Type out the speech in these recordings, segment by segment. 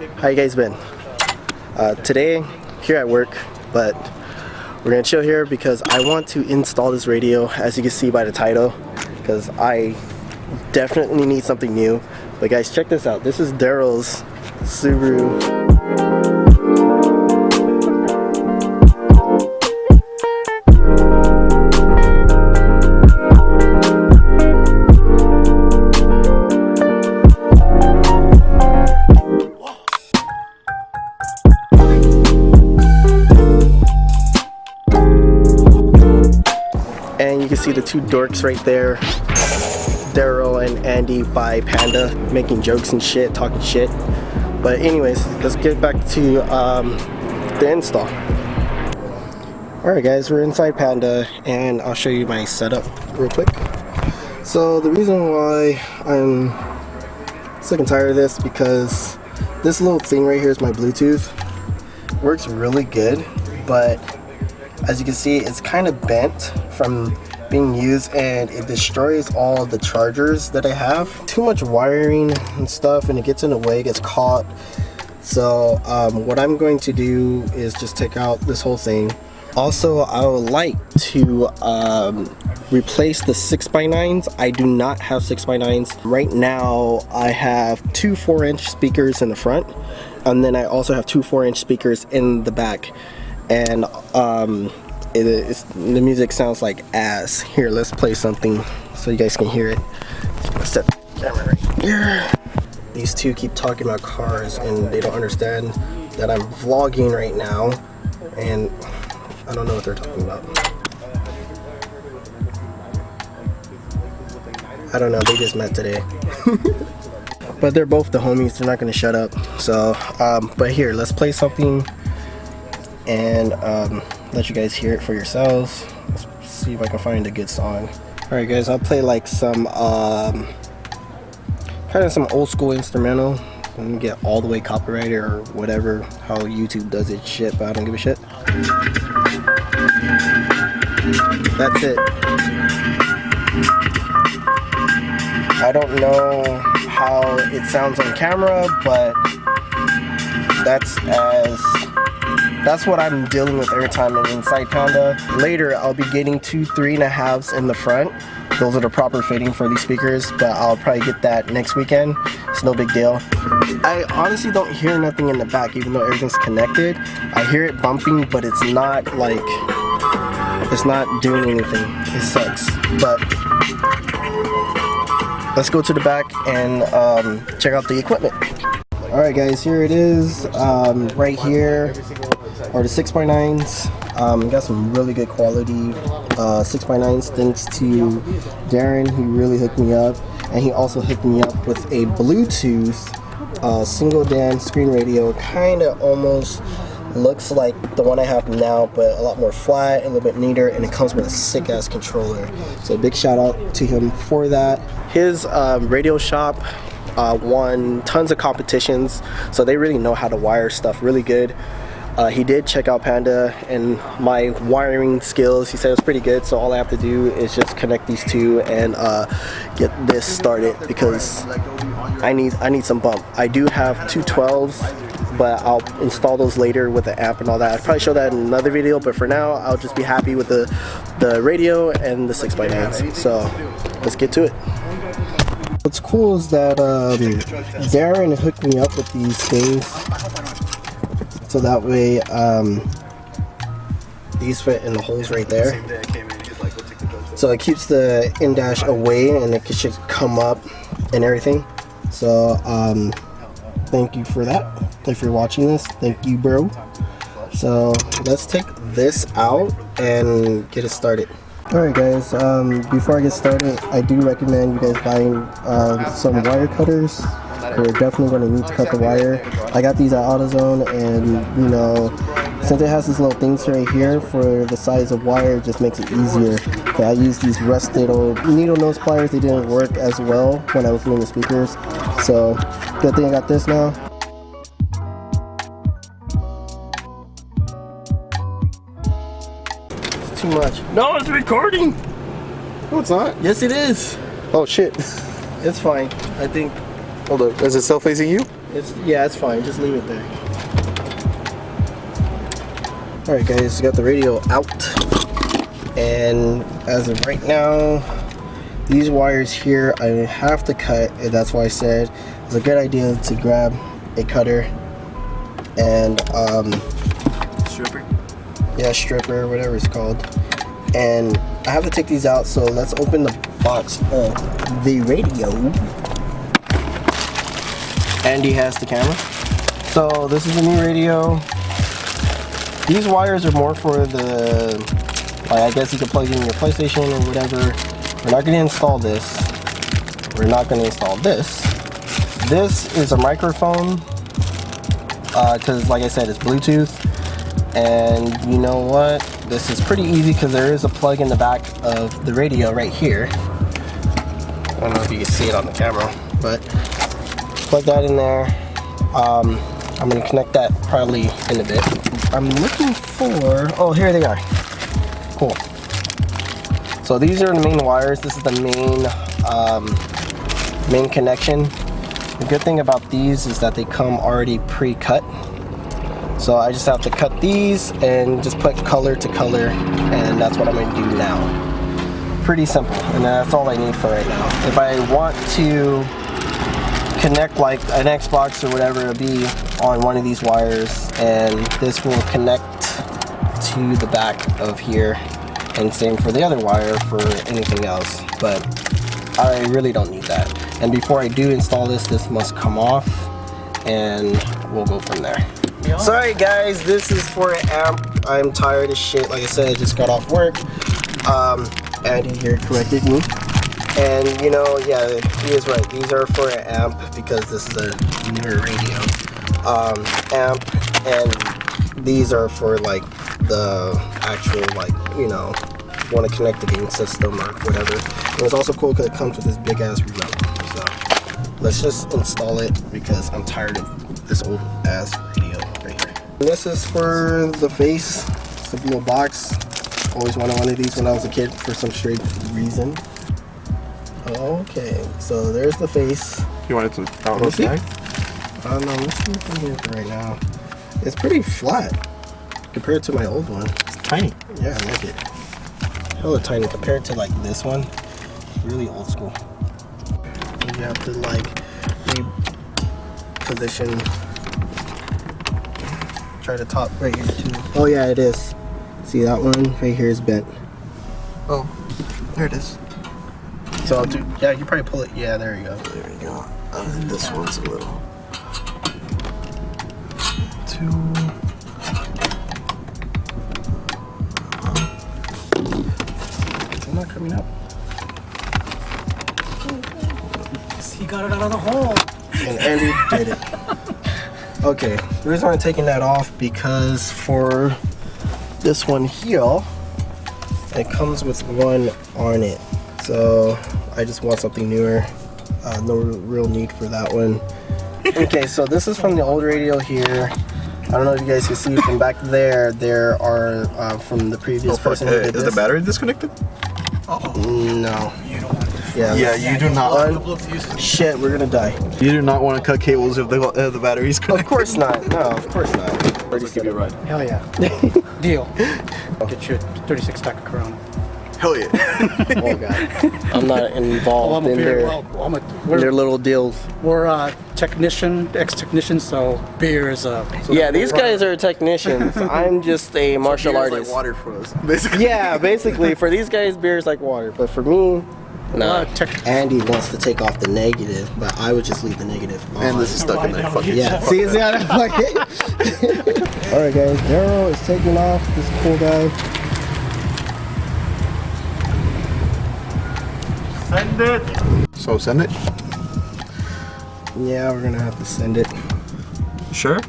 How you guys been? Today, here at work, but we're gonna chill here because I want to install this radio, as you can see by the title, because I definitely need something new. But guys, check this out. This is Daryl's Subaru. And you can see the two dorks right there, Daryl and Andy by Panda, making jokes and shit, talking shit. But anyways, let's get back to the install. Alright guys, we're inside Panda and I'll show you my setup real quick. So the reason why I'm sick and tired of this, because this little thing right here is my Bluetooth. It works really good, but as you can see, it's kind of bent from being used and it destroys all the chargers that I have. Too much wiring and stuff, and it gets in the way, it gets caught. So what I'm going to do is just take out this whole thing. Also, I would like to replace the 6x9s. I do not have 6x9s. Right now, I have two 4-inch speakers in the front, and then I also have two 4-inch speakers in the back. And the music sounds like ass. Here, let's play something so you guys can hear it. Let's set the camera right here. These two keep talking about cars and they don't understand that I'm vlogging right now, and I don't know what they're talking about. I don't know, they just met today. But they're both the homies, they're not gonna shut up. So, but here, let's play something and let you guys hear it for yourselves. Let's see if I can find a good song. Alright guys, I'll play like some kind of some old school instrumental. Let me get all the way copyrighted or whatever, how YouTube does its shit, but I don't give a shit. That's it. I don't know how it sounds on camera, but that's what I'm dealing with every time I'm inside Panda. Later, I'll be getting two 3.5s in the front. Those are the proper fitting for these speakers, but I'll probably get that next weekend. It's no big deal. I honestly don't hear nothing in the back, even though everything's connected. I hear it bumping, but it's not like, it's not doing anything. It sucks. But let's go to the back and check out the equipment. Alright guys, here it is. Right here are the 6x9s. Got some really good quality 6x9s thanks to Darren. He really hooked me up, and he also hooked me up with a Bluetooth single DAN screen radio. Kind of almost looks like the one I have now, but a lot more flat, a little bit neater, and it comes with a sick ass controller. So big shout out to him for that. His radio shop won tons of competitions, so they really know how to wire stuff really good. He did check out Panda and my wiring skills. He said it's pretty good, so all I have to do is just connect these two and get this started, because I need some bump. I do have two 12s, but I'll install those later with the amp and all that. I'll probably show that in another video, but for now I'll just be happy with the radio and the 6x9s. So let's get to it. What's cool is that Darren hooked me up with these things, so that way these fit in the holes right there. So it keeps the in-dash away and it should come up and everything. So thank you for that. Thank you for watching this. Thank you, bro. So let's take this out and get it started. Alright guys, before I get started, I do recommend you guys buying some wire cutters. We're definitely going to need to cut the wire. I got these at AutoZone, and you know, since it has these little things right here for the size of wire, it just makes it easier. Okay, I used these rusted old needle nose pliers. They didn't work as well when I was doing the speakers, so good thing I got this now. Too much. No, it's recording. No, it's not. Yes, it is. Oh shit. It's fine. I think. Hold up. Is it still facing you? it's fine. Just leave it there. All right, guys, got the radio out, and as of right now, these wires here I have to cut, and that's why I said it's a good idea to grab a cutter and stripper. Yeah, stripper, whatever it's called. And I have to take these out, so let's open the box of the radio. Andy has the camera. So this is the new radio. These wires are more for the, like, I guess you could plug in your PlayStation or whatever. We're not going to install this. We're not going to install this. This is a microphone, because like I said, it's Bluetooth. And you know what? This is pretty easy because there is a plug in the back of the radio right here. I don't know if you can see it on the camera, but plug that in there. I'm going to connect that probably in a bit. I'm looking for, oh, here they are. Cool. So these are the main wires. This is the main connection. The good thing about these is that they come already pre-cut. So I just have to cut these and just put color to color, and that's what I'm going to do now. Pretty simple, and that's all I need for right now. If I want to connect like an Xbox or whatever, it'll be on one of these wires, and this will connect to the back of here, and same for the other wire for anything else, but I really don't need that. And before I do install this, this must come off, and we'll go from there. Sorry guys, this is for an amp. I'm tired as shit. Like I said, I just got off work. Andy here corrected me. And you know, yeah, he is right. These are for an amp because this is a newer radio. Amp, and these are for like the actual, like, you know, want to connect the game system or whatever. And it's also cool because it comes with this big ass remote. So let's just install it because I'm tired of this old ass radio right here. And this is for the face. It's a little box. Always wanted one of these when I was a kid for some strange reason. Okay, so there's the face. You wanted to download the I don't know, let's see what's in here for right now. It's pretty flat compared to my old one. It's tiny. Yeah, I like it. Hella tiny compared to like this one. Really old school. You have to like reposition. Try the top right here too. Oh yeah, it is. See that one right here is bent. Oh, there it is. So I'll do, yeah, you probably pull it. Yeah, there you go. There you go. And this one's a little too. It's not coming up. He got it out of the hole. And Andy did it. Okay, the reason I'm taking that off because for this one here, it comes with one on it. So I just want something newer. No real need for that one. Okay, so this is from the old radio here. I don't know if you guys can see from back there. There are from the previous person who did this. Is the battery disconnected? No. You don't want to. Yeah, you do not want. Shit, we're gonna die. You do not want to cut cables if the battery's connected. Of course not. No, of course not. Let's give you a ride. Hell yeah. Deal. Get you a 36 stack of Corona. Hell yeah. Oh god. I'm not involved in their little deals. We're ex-technicians, so beer is a... So yeah, these guys are technicians. I'm just a martial artist. Like water for us, basically. Yeah, basically. For these guys, beer is like water. But for me, no. Andy wants to take off the negative, but I would just leave the negative on. And this is stuck in there. Fucking yeah. See how that fucking... Alright guys, Daryl is taking off. This cool guy. Send it. So send it? Yeah, we're gonna have to send it. Sure?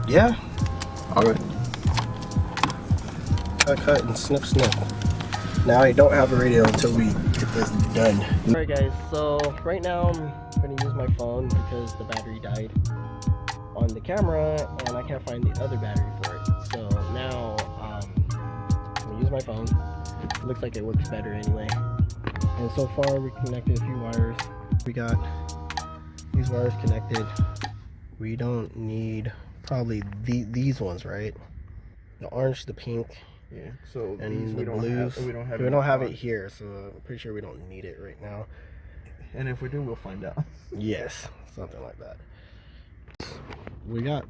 Yeah. Alright. Cut and snip. Now I don't have a radio until we get this done. Alright guys, so right now I'm gonna use my phone because the battery died on the camera and I can't find the other battery for it. So now I'm gonna use my phone. It looks like it works better anyway. And so far we connected a few wires. We got these wires connected. We don't need probably these ones, right? The orange, the pink, Yeah. So and these the blues. we don't have it here, so I'm pretty sure we don't need it right now. And if we do, we'll find out. Yes, something like that. We got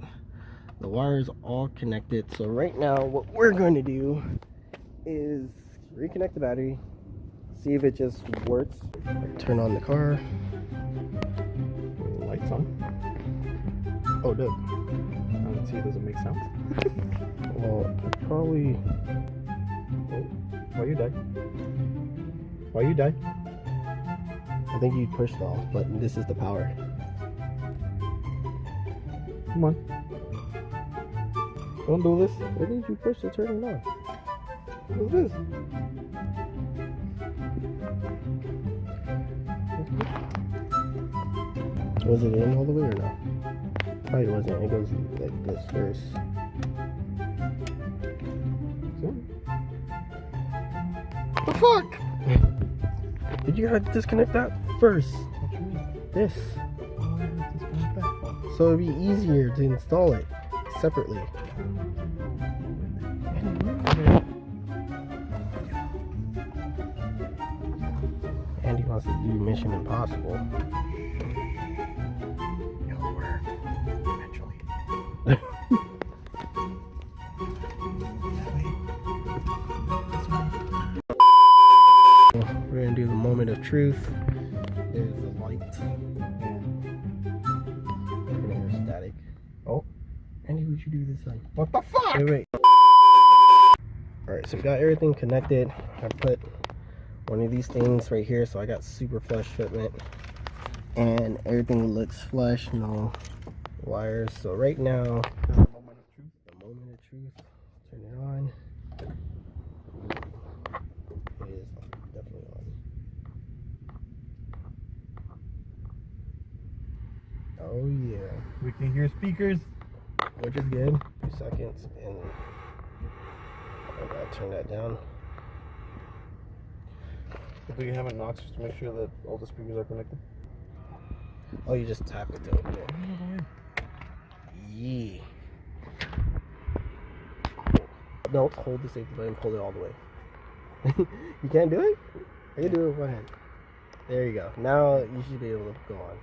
the wires all connected. So right now, what we're going to do is reconnect the battery, see if it just works. Turn on the car. Lights on. Oh, dope. I don't see. Does it make sound? Well, probably. Why you die? Why you die? I think you pushed off, but this is the power. Come on. Don't do this. Why did you push to turn it on? What's this? Was it in all the way or no? Probably wasn't. It goes like this first. The fuck? Did you have to disconnect that first? What you mean? This. Oh, yeah, disconnect that. So it'd be easier to install it separately. Andy wants to do Mission Impossible. It'll work eventually. We're gonna do the moment of truth. There's the light. We're gonna hear static. Oh. Andy, would you do this thing? What the fuck? Wait. Alright, so we got everything connected. I put one of these things right here, so I got super flush fitment. And everything looks flush, no wires. So right now, the moment of truth. Turn it on. It is definitely on. Oh yeah. We can hear speakers. Which is good. 2 seconds, and I gotta turn that down. If we have a knock just to make sure that all the speakers are connected. Oh, you just tap it to open it. Yeah. No, hold the safety button, pull it all the way. You can't do it? I can do it with one hand. There you go. Now you should be able to go on.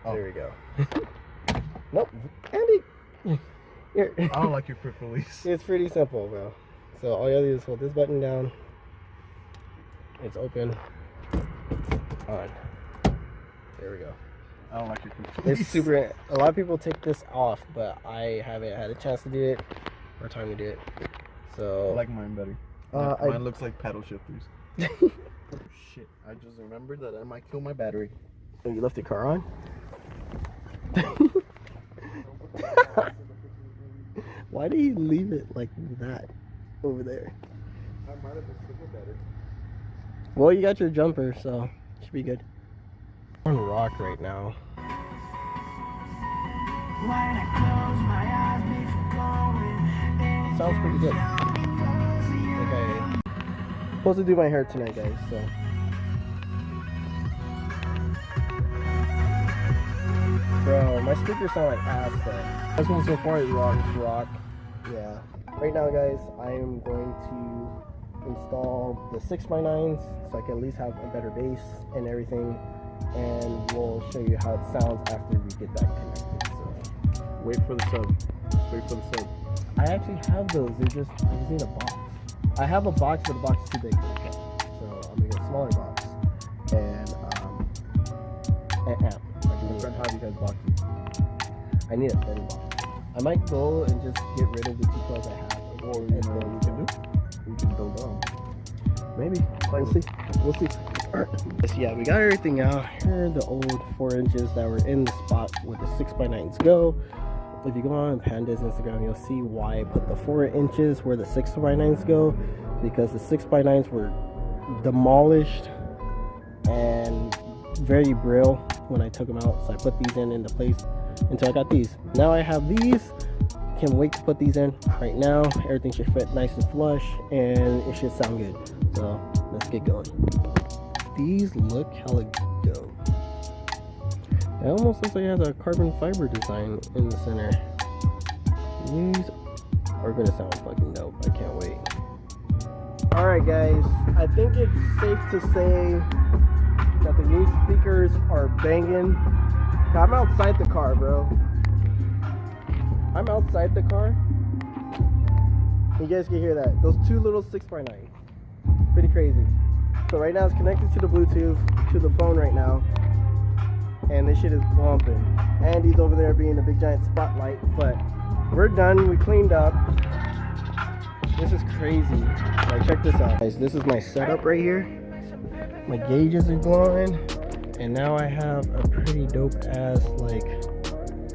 Oh. There we go. Nope. Andy! Here. I don't like your quick release. It's pretty simple, bro. So all you gotta do is hold this button down. It's open. On. There we go. I don't like your quick release. It's super. A lot of people take this off, but I haven't had a chance to do it or time to do it. So I like mine better. Mine looks like paddle shifters. Shit, I just remembered that I might kill my battery. Oh, you left the car on? Why did you leave it like that over there? I might have been super better. Well, you got your jumper, so it should be good. We're on rock right now. Sounds pretty good. Okay. Supposed to do my hair tonight, guys, so. Bro, my speakers sound like ass though. This one so far is rock. Yeah. Right now, guys, I am going to install the 6x9s so I can at least have a better bass and everything. And we'll show you how it sounds after we get that connected. So Wait for the sub. Wait for the sub. I actually have those. I just need a box. I have a box, but the box is too big. Okay. So I'm gonna get a smaller box and an amp. How do you guys box it? I need a thin box. I might go and just get rid of the 212s I have. Or you know what we can do? We can build on. Maybe. We'll see. We'll see. So yeah, we got everything out. Here are the old 4 inches that were in the spot where the 6x9s go. If you go on Panda's Instagram, you'll see why I put the 4 inches where the 6x9s go. Because the 6x9s were demolished and very brittle when I took them out. So I put these in the place until I got these. Now I have these. Can't wait to put these in right now. Everything should fit nice and flush and it should sound good. So let's get going. These look hella dope. It almost looks like it has a carbon fiber design in the center. These are gonna sound fucking dope. I can't wait. Alright guys, I think it's safe to say that the new speakers are banging. I'm outside the car, bro. I'm outside the car. You guys can hear that. Those two little 6x9. Pretty crazy. So right now it's connected to the Bluetooth, to the phone right now. And this shit is bumping. Andy's over there being a big giant spotlight, but we're done. We cleaned up. This is crazy. Like, check this out, guys. This is my setup right here. My gauges are glowing, and now I have a pretty dope ass like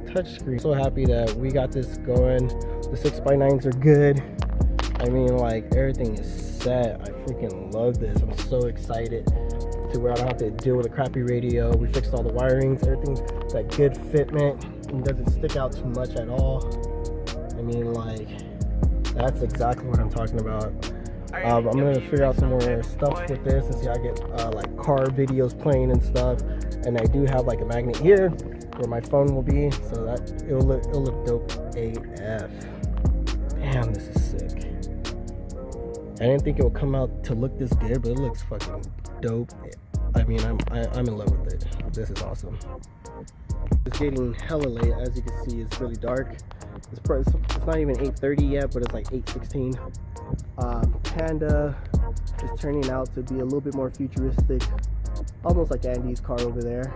touchscreen. So happy that we got this going. The 6x9s are good. I mean, like, everything is set. I freaking love this. I'm so excited to where I don't have to deal with a crappy radio. We fixed all the wirings. Everything's that good fitment. It doesn't stick out too much at all. I mean, like, that's exactly what I'm talking about. I'm gonna figure out some more stuff with this and see how I get like car videos playing and stuff. And I do have like a magnet here where my phone will be, so that it'll look dope AF. Damn, this is sick. I didn't think it would come out to look this good, but it looks fucking dope. I mean, I'm in love with it. This is awesome. It's getting hella late. As you can see, it's really dark. It's not even 8:30 yet, but it's like 8:16. Panda is turning out to be a little bit more futuristic, almost like Andy's car over there.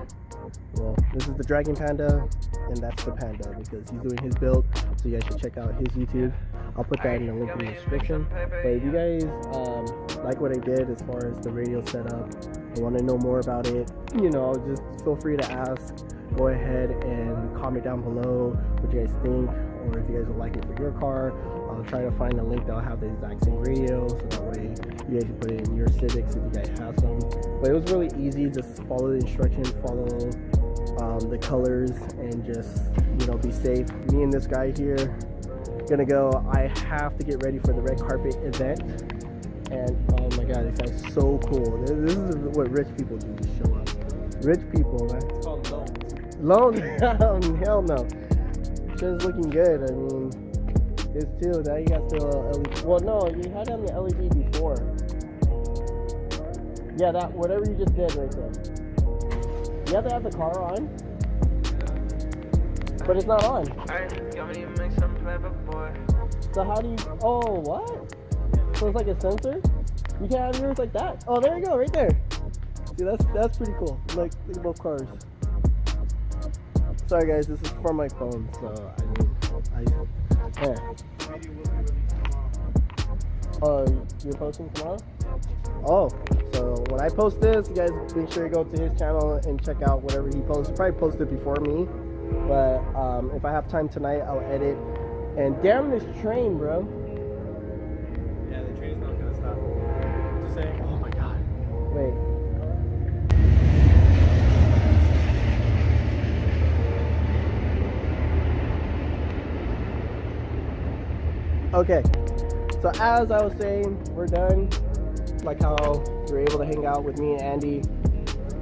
Well, this is the Dragon Panda, and that's the Panda because he's doing his build, so you guys should check out his YouTube. I'll put that in the link in the description. But if you guys like what I did as far as the radio setup and want to know more about it, you know, just feel free to ask. Go ahead and comment down below what you guys think, or if you guys would like it for your car. I'll try to find a link that'll have the exact same radio, so that way you guys can put it in your Civics if you guys have some. But it was really easy. Just follow the instructions, follow the colors, and just, you know, be safe. Me and this guy here gonna go. I have to get ready for the red carpet event, and oh my god, it sounds so cool. This is what rich people do, just show up. Rich people, man. It's called loans. Hell no. Just looking good. I mean, this too. Now you got the LED. Well, no, you had it on the LED before. Yeah, that whatever you just did right there. You have to have the car on, but it's not on. So how do you? Oh, what? So it's like a sensor. You can't have yours like that. Oh, there you go, right there. See, that's pretty cool. Like, look at both cars. Sorry guys, this is from my phone, so I mean, yeah. Oh, you're posting tomorrow? Oh, so when I post this, you guys make sure you go to his channel and check out whatever he posts. Probably post it before me, but if I have time tonight, I'll edit. And damn this train, bro. Yeah, the train's not gonna stop. Just saying. Oh my god. Wait. Okay, so as I was saying, we're done. Like how you were able to hang out with me and Andy.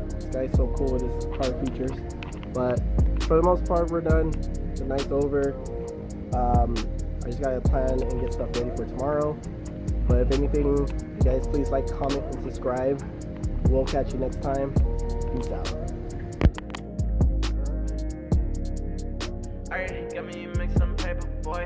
This guy's so cool with his car features. But for the most part, we're done. The night's over. I just gotta plan and get stuff ready for tomorrow. But if anything, you guys please like, comment, and subscribe. We'll catch you next time. Peace out. Alright, got me make some paper, boy.